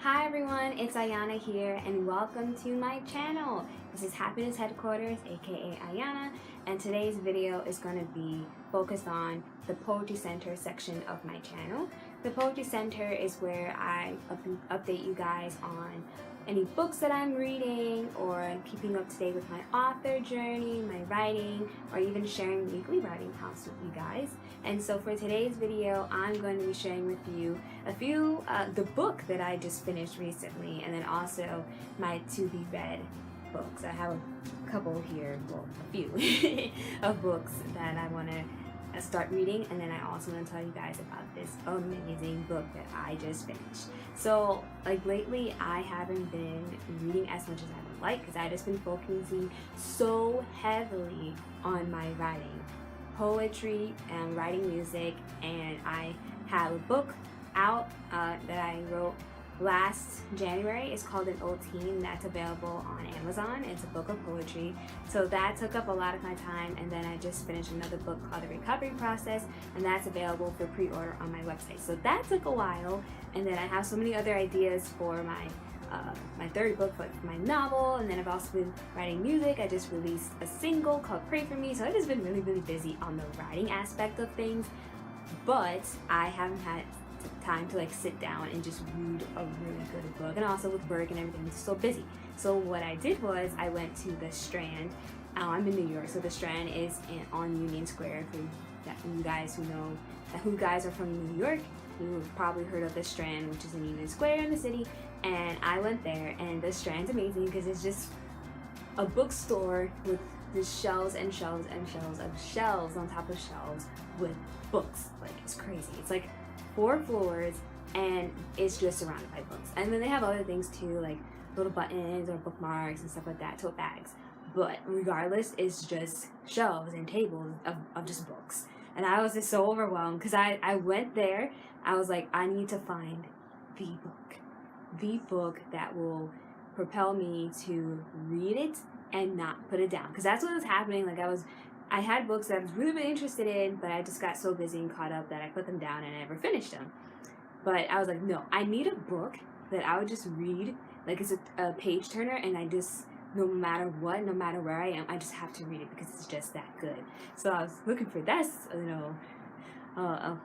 Hi everyone, it's Ayana here and welcome to my channel. This is Happiness Headquarters, aka Ayana, and today's video is going to be focused on the Poetry Center section of my channel. The Poetry Center is where I update you guys on any books that I'm reading or keeping up to date with my author journey, my writing, or even sharing weekly writing prompts with you guys. And so for today's video, I'm going to be sharing with you the book that I just finished recently, and then also my to-be-read books. I have a couple here, well, a few of books that I want to start reading, and then I also want to tell you guys about this amazing book that I just finished. So like lately I haven't been reading as much as I would like because I just been focusing so heavily on my writing, poetry and writing music, and I have a book out that I wrote last January. It's called An Old Teen. That's available on Amazon. It's a book of poetry. So that took up a lot of my time, and then I just finished another book called The Recovery Process, and that's available for pre-order on my website. So that took a while, and then I have so many other ideas for my third book, like my novel, and then I've also been writing music. I just released a single called Pray For Me, so I've just been really busy on the writing aspect of things, but I haven't had time to like sit down and just read a really good book, and also with work and everything, it's so busy. So what I did was I went to the Strand. I'm in New York, so the Strand is on Union Square. For you guys who guys are from New York, you've probably heard of the Strand, which is in Union Square in the city. And I went there, and the Strand's amazing because it's just a bookstore with just shelves and shelves and shelves of shelves on top of shelves with books. Like, it's crazy. It's like 4 floors, and it's just surrounded by books. And then they have other things too, like little buttons or bookmarks and stuff like that, tote bags. But regardless, it's just shelves and tables of just books. And I was just so overwhelmed because I went there. I was like, I need to find the book that will propel me to read it and not put it down. Because that's what was happening. Like, I had books that I was really interested in, but I just got so busy and caught up that I put them down and I never finished them. But I was like, no, I need a book that I would just read, like it's a page turner, and I just, no matter what, no matter where I am, I just have to read it because it's just that good. So I was looking for this,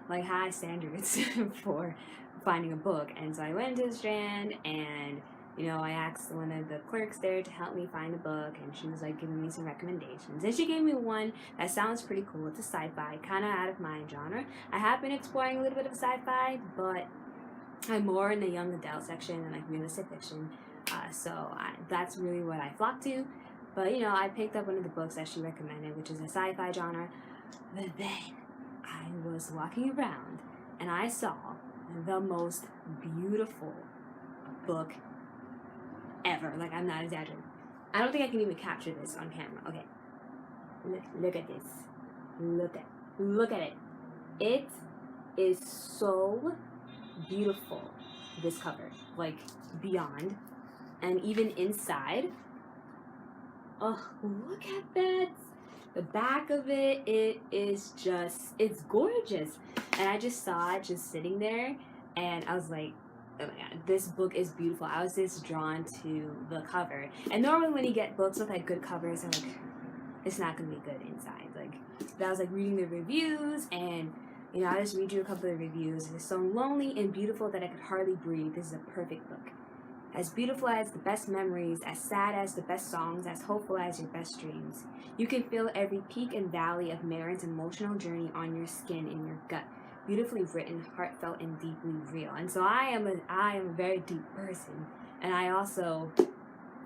like high standards for finding a book. And so I went to the Strand, and I asked one of the clerks there to help me find a book, and she was like giving me some recommendations. And she gave me one that sounds pretty cool. It's a sci-fi, kind of out of my genre. I have been exploring a little bit of sci-fi, but I'm more in the young adult section and like realistic fiction. So that's really what I flock to. But I picked up one of the books that she recommended, which is a sci-fi genre. But then I was walking around and I saw the most beautiful book ever. Like, I'm not exaggerating. I don't think I can even capture this on camera. Okay, look at this. Look at it. It is so beautiful, this cover, like beyond, and even inside. Oh, look at that. The back of it is just, it's gorgeous. And I just saw it just sitting there, and I was like, oh my god, this book is beautiful. I was just drawn to the cover. And normally when you get books with like good covers, I'm like, it's not gonna be good inside. Like, but I was like reading the reviews, and I just read you a couple of reviews. It's so lonely and beautiful that I could hardly breathe. This is a perfect book. As beautiful as the best memories, as sad as the best songs, as hopeful as your best dreams. You can feel every peak and valley of Marin's emotional journey on your skin, in your gut. Beautifully written, heartfelt, and deeply real. And so I am a very deep person, and I also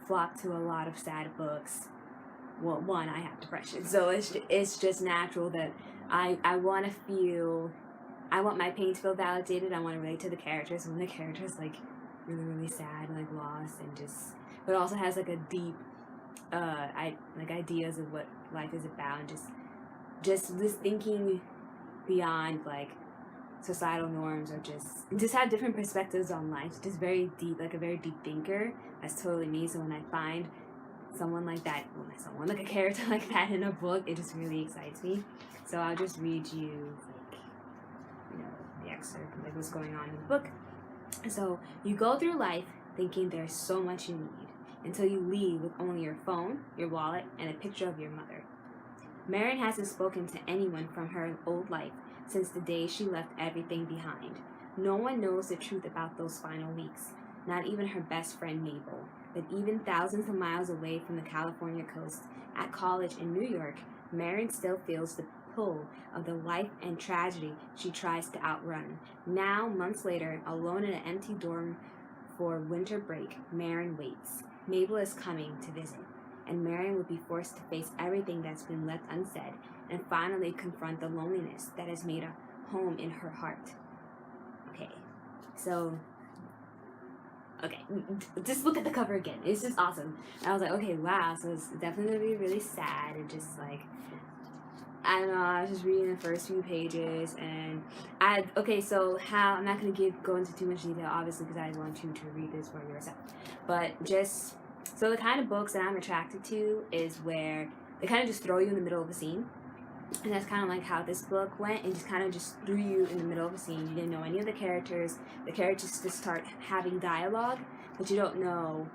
flock to a lot of sad books. Well, one, I have depression, so it's just natural that I want to feel, I want my pain to feel validated. I want to relate to the characters. When the characters like really sad, like lost, and just, but also has like a deep like ideas of what life is about, and just this thinking beyond like societal norms, or just have different perspectives on life. Just very deep, like a very deep thinker. That's totally me. So when I find someone like that, like a character like that in a book, it just really excites me. So I'll just read you like the excerpt, like what's going on in the book. So you go through life thinking there's so much you need until you leave with only your phone, your wallet, and a picture of your mother. Marion hasn't spoken to anyone from her old life since the day she left everything behind. No one knows the truth about those final weeks, not even her best friend Mabel. But even thousands of miles away from the California coast, at college in New York, Marion still feels the pull of the life and tragedy she tries to outrun. Now, months later, alone in an empty dorm for winter break, Marion waits. Mabel is coming to visit, and Marion would be forced to face everything that's been left unsaid and finally confront the loneliness that has made a home in her heart. Okay, so, just look at the cover again. It's just awesome. And I was like, okay, wow, so it's definitely going to be really sad and just like, I don't know, I was just reading the first few pages and so how, I'm not going to go into too much detail, obviously, because I want you to read this for yourself. But so the kind of books that I'm attracted to is where they kind of just throw you in the middle of a scene. And that's kind of like how this book went, and just kind of just threw you in the middle of a scene. You didn't know any of the characters. The characters just start having dialogue, but you don't know,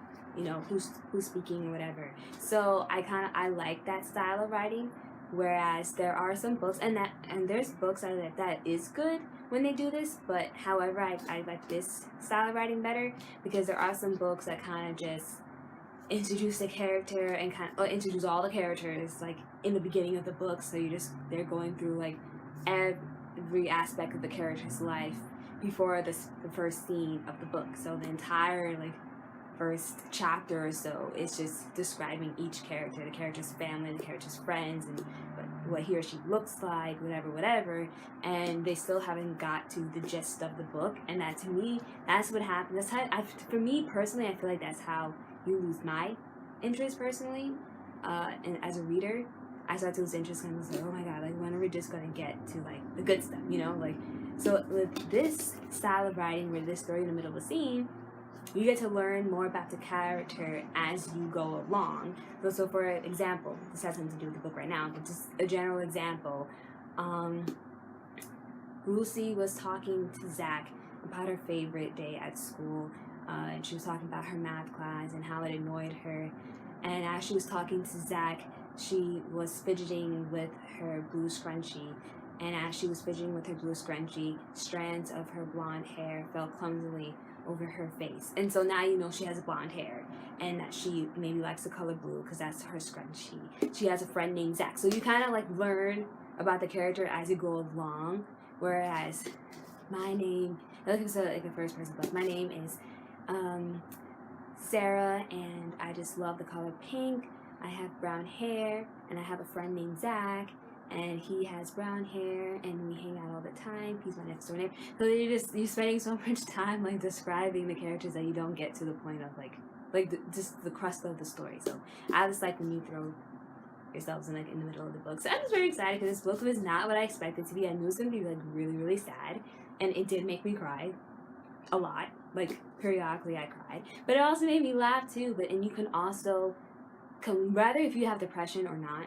who's speaking or whatever. So I like that style of writing. Whereas there are some books, and there's books that is good when they do this, but however, I like this style of writing better, because there are some books that kind of just introduce the character and introduce all the characters like in the beginning of the book, so they're going through like every aspect of the character's life before the first scene of the book. So the entire like first chapter or so is just describing each character, the character's family, the character's friends, and what he or she looks like, whatever, and they still haven't got to the gist of the book. And that, to me, that's what happens. That's how, for me personally, I feel like that's how you lose my interest personally, and as a reader, I start to lose interest and I was like, oh my god, like when are we just gonna get to like the good stuff, like. So with this style of writing, where this story in the middle of a scene, you get to learn more about the character as you go along. So for example, this has nothing to do with the book right now, but just a general example. Lucy was talking to Zach about her favorite day at school, and she was talking about her math class and how it annoyed her. And as she was talking to Zach, she was fidgeting with her blue scrunchie. And as she was fidgeting with her blue scrunchie, strands of her blonde hair fell clumsily over her face. And so now she has blonde hair, and that she maybe likes the color blue because that's her scrunchie. She has a friend named Zach. So you kind of like learn about the character as you go along. Whereas my name, like a first person book, my name is Sarah, and I just love the color pink. I have brown hair, and I have a friend named Zach, and he has brown hair, and we hang out all the time. He's my next door neighbor. So you're spending so much time like describing the characters that you don't get to the point of just the crust of the story. So I just like when you throw yourselves in the middle of the book. So I was very excited because this book was not what I expected to be. I knew it was going to be like really, really sad, and it did make me cry a lot. Like periodically I cried, but it also made me laugh too. And you can also whether if you have depression or not,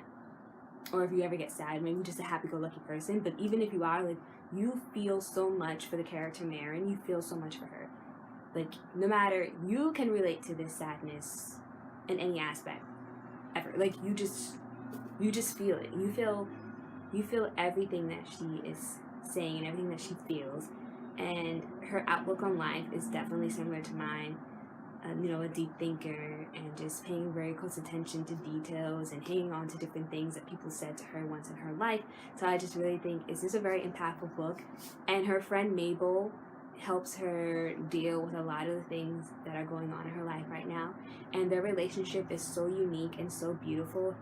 or if you ever get sad, maybe just a happy-go-lucky person, but even if you are, like, you feel so much for the character Marion, you feel so much for her. Like, no matter, you can relate to this sadness in any aspect ever. Like, you just feel it. You feel everything that she is saying and everything that she feels. And her outlook on life is definitely similar to mine. A deep thinker, and just paying very close attention to details and hanging on to different things that people said to her once in her life. So I just really think it's just a very impactful book. And her friend Mabel helps her deal with a lot of the things that are going on in her life right now. And their relationship is so unique and so beautiful.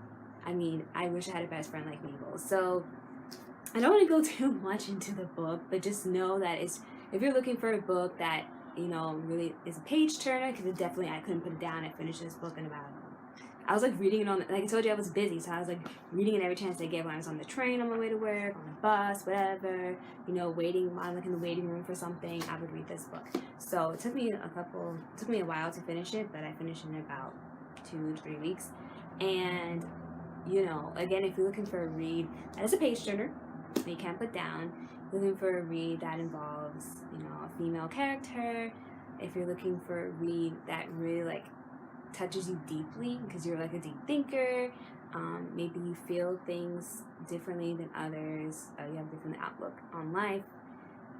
I mean, I wish I had a best friend like Mabel. So I don't want to go too much into the book, but just know that if you're looking for a book that really is a page turner, because I couldn't put it down. I finished this book in about, I was like reading it like I told you, I was busy, so I was like reading it every chance I get, when I was on the train on my way to work, on the bus, whatever, waiting, while I'm like in the waiting room for something, I would read this book. So it took me a while to finish it, but I finished it in about 2 to 3 weeks. And again, if you're looking for a read that is a page turner that you can't put down, looking for a read that involves a female character, if you're looking for a read that really like touches you deeply because you're like a deep thinker, maybe you feel things differently than others, you have a different outlook on life,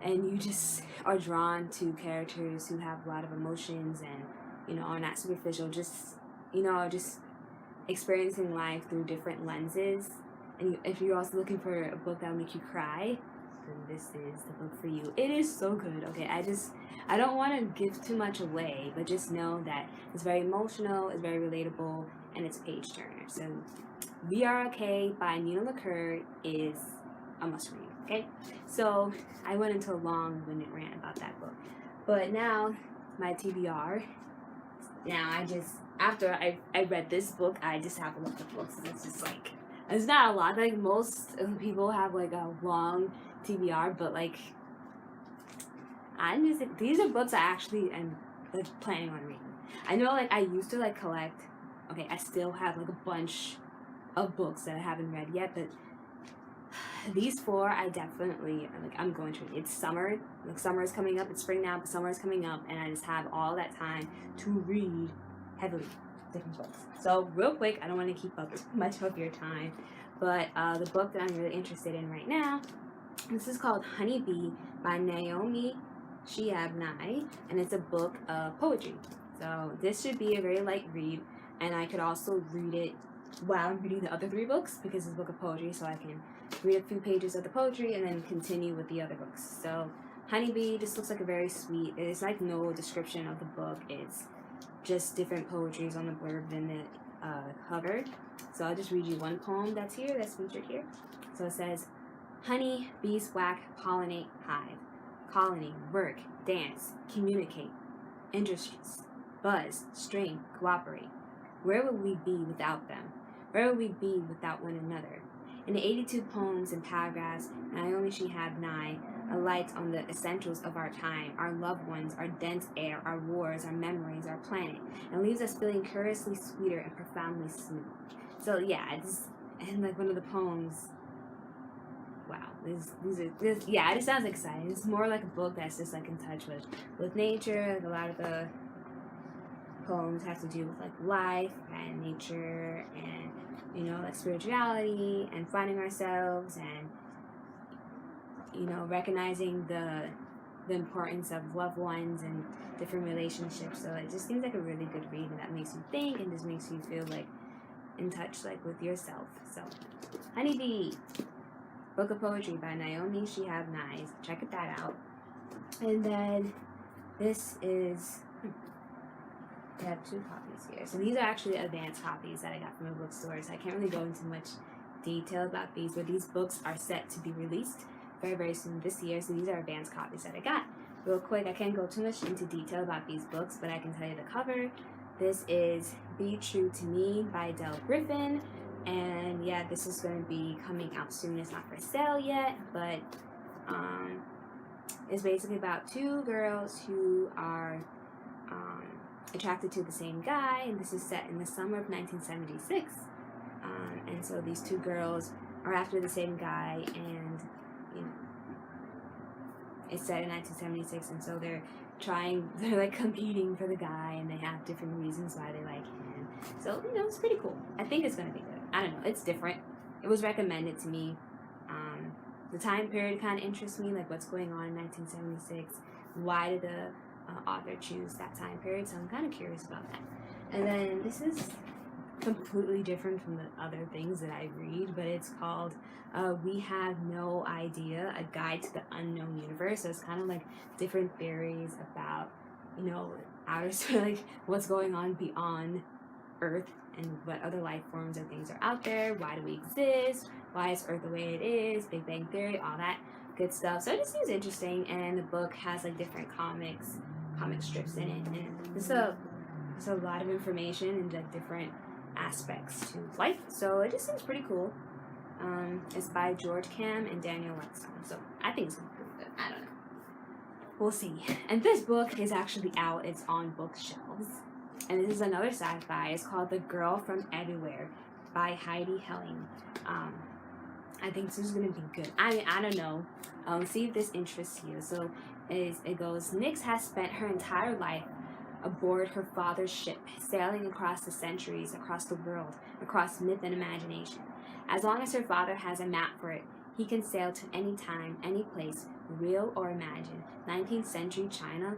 and you just are drawn to characters who have a lot of emotions and, you know, are not superficial, just, you know, just experiencing life through different lenses. And if you're also looking for a book that will make you cry, then this is the book for you. It is so good. Okay, I don't want to give too much away, but just know that it's very emotional, it's very relatable, and it's a page turner. So We Are Okay by Nina Lacour is a must read. Okay, so I went into a long-winded rant about that book, but now my TBR. Now after I read this book, I just have a look at books, and it's just like, it's not a lot. Like most people have like a long TBR, but like these are books I actually am like planning on reading. I know like I used to like collect. Okay, I still have like a bunch of books that I haven't read yet, but these four I definitely I'm going to read. It's summer. Like summer is coming up. It's spring now, but summer is coming up, and I just have all that time to read heavily different books. So real quick, I don't want to keep up much of your time, but the book that I'm really interested in right now, this is called Honey Bee by Naomi Shihab-Nye, and it's a book of poetry. So this should be a very light read, and I could also read it while I'm reading the other three books because it's a book of poetry, so I can read a few pages of the poetry and then continue with the other books. So Honey Bee just looks like a very sweet, it's like no description of the book, it's just different poetries on the blurb in the cover. So I'll just read you one poem that's featured here. So it says, honey, beeswax, pollinate, hive, colony, work, dance, communicate, industries, buzz, string, cooperate. Where would we be without them? Where would we be without one another? In the 82 poems and paragraphs, Naomi Shihab-Nye alights on the essentials of our time, our loved ones, our dense air, our wars, our memories, our planet, and leaves us feeling curiously sweeter and profoundly smooth. So yeah, and like one of the poems, wow, this yeah, it sounds exciting. It's more like a book that's just like in touch with nature. Like a lot of the poems have to do with like life and nature and, you know, like spirituality and finding ourselves and, you know, recognizing the importance of loved ones and different relationships. So it just seems like a really good read, and that makes you think and just makes you feel like in touch like with yourself. So Honey Bee, book of poetry by Naomi Shihab-Nye. Check that out. And then this is I have two copies here. So these are actually advanced copies that I got from a bookstore, so I can't really go into much detail about these, but these books are set to be released very, very soon this year, so these are advanced copies that I got. Real quick, I can't go too much into detail about these books, but I can tell you the cover. This is Be True to Me by Del Griffin, and yeah, this is going to be coming out soon. It's not for sale yet, but it's basically about two girls who are attracted to the same guy, and this is set in the summer of 1976. And so these two girls are after the same guy, and you know, it's set in 1976, and so they're like competing for the guy, and they have different reasons why they like him. So, you know, it's pretty cool. I think it's gonna be good. I don't know, it's different. It was recommended to me. The time period kind of interests me, like what's going on in 1976. Why did the author choose that time period? So I'm kind of curious about that. And then this is completely different from the other things that I read, but it's called We Have No Idea, A Guide to the Unknown Universe. So it's kind of like different theories about, you know, like what's going on beyond Earth and what other life forms or things are out there. Why do we exist? Why is Earth the way it is? Big Bang Theory, all that good stuff. So it just seems interesting, and the book has like different comic strips in it, and there's a lot of information and like different aspects to life. So it just seems pretty cool. It's by George Cam and Daniel Whetstone, so I think it's gonna be pretty good. I don't know. We'll see. And this book is actually out. It's on bookshelves. And this is another sci-fi. It's called The Girl from Everywhere by Heidi Helling. I think this is going to be good. I don't know. See if this interests you. So it goes, Nix has spent her entire life aboard her father's ship, sailing across the centuries, across the world, across myth and imagination. As long as her father has a map for it, he can sail to any time, any place, real or imagined. 19th century China,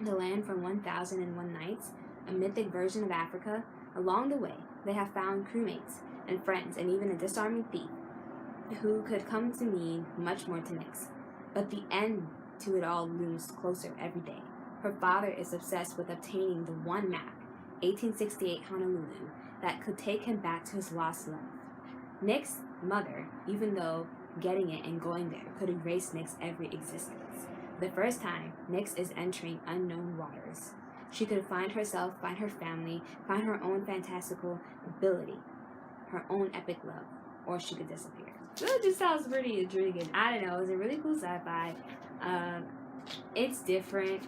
the land from 1001 Nights, a mythic version of Africa. Along the way, they have found crewmates and friends and even a disarming thief who could come to mean much more to Nix. But the end to it all looms closer every day. Her father is obsessed with obtaining the one map, 1868 Honolulu, that could take him back to his lost love. Nix's mother, even though getting it and going there could erase Nix's every existence. The first time, Nix is entering unknown waters. She could find herself, find her family, find her own fantastical ability, her own epic love, or she could disappear. So it just sounds pretty intriguing. I don't know, it's a really cool sci-fi. It's different.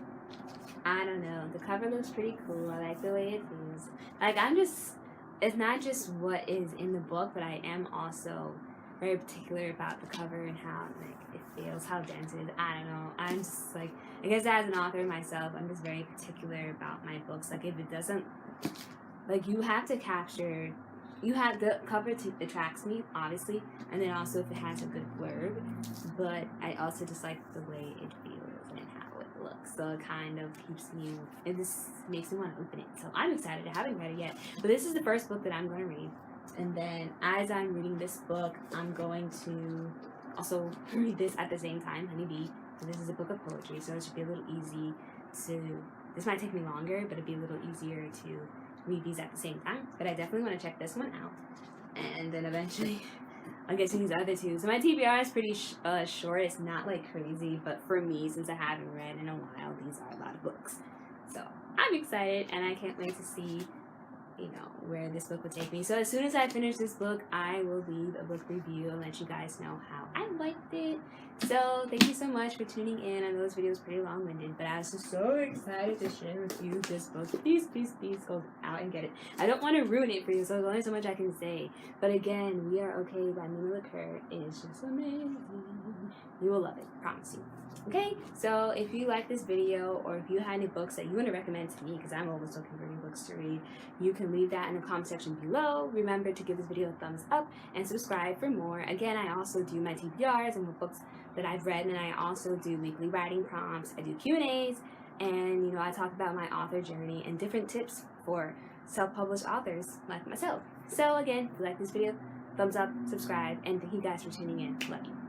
I don't know, the cover looks pretty cool. I like the way it feels. Like, it's not just what is in the book, but I am also very particular about the cover and how, like, it feels, how dense it is. I don't know. I'm just, like, I guess as an author myself, I'm just very particular about my books. Like, if it doesn't, like, you have to capture, you have the cover attracts me, obviously, and then also if it has a good blurb, but I also just like the way it feels and how it looks. So it kind of keeps me, it just makes me want to open it. So I'm excited. I haven't read it yet, but this is the first book that I'm going to read. And then as I'm reading this book, I'm going to also read this at the same time, Honeybee. So this is a book of poetry, so it should be a little easy to, this might take me longer, but it'd be a little easier to read these at the same time. But I definitely want to check this one out. And then eventually I'll get to these other two. So my TBR is pretty short. It's not like crazy, but for me, since I haven't read in a while, these are a lot of books. So I'm excited, and I can't wait to see, you know, where this book will take me. So as soon as I finish this book, I will leave a book review and let you guys know how I liked it. So thank you so much for tuning in. I know this video is pretty long-winded, but I was just so excited to share with you this book. Please, please, please go out and get it. I don't want to ruin it for you, so there's only so much I can say. But again, We Are Okay by Nina Lacour is just amazing. You will love it, promise you. Okay, so if you like this video, or if you have any books that you want to recommend to me, because I'm always looking for new books to read, you can leave that in the comment section below. Remember to give this video a thumbs up and subscribe for more. Again, I also do my TBRs and what books that I've read, and I also do weekly writing prompts. I do Q&As, and, you know, I talk about my author journey and different tips for self-published authors like myself. So again, if you like this video, thumbs up, subscribe, and thank you guys for tuning in. Love you.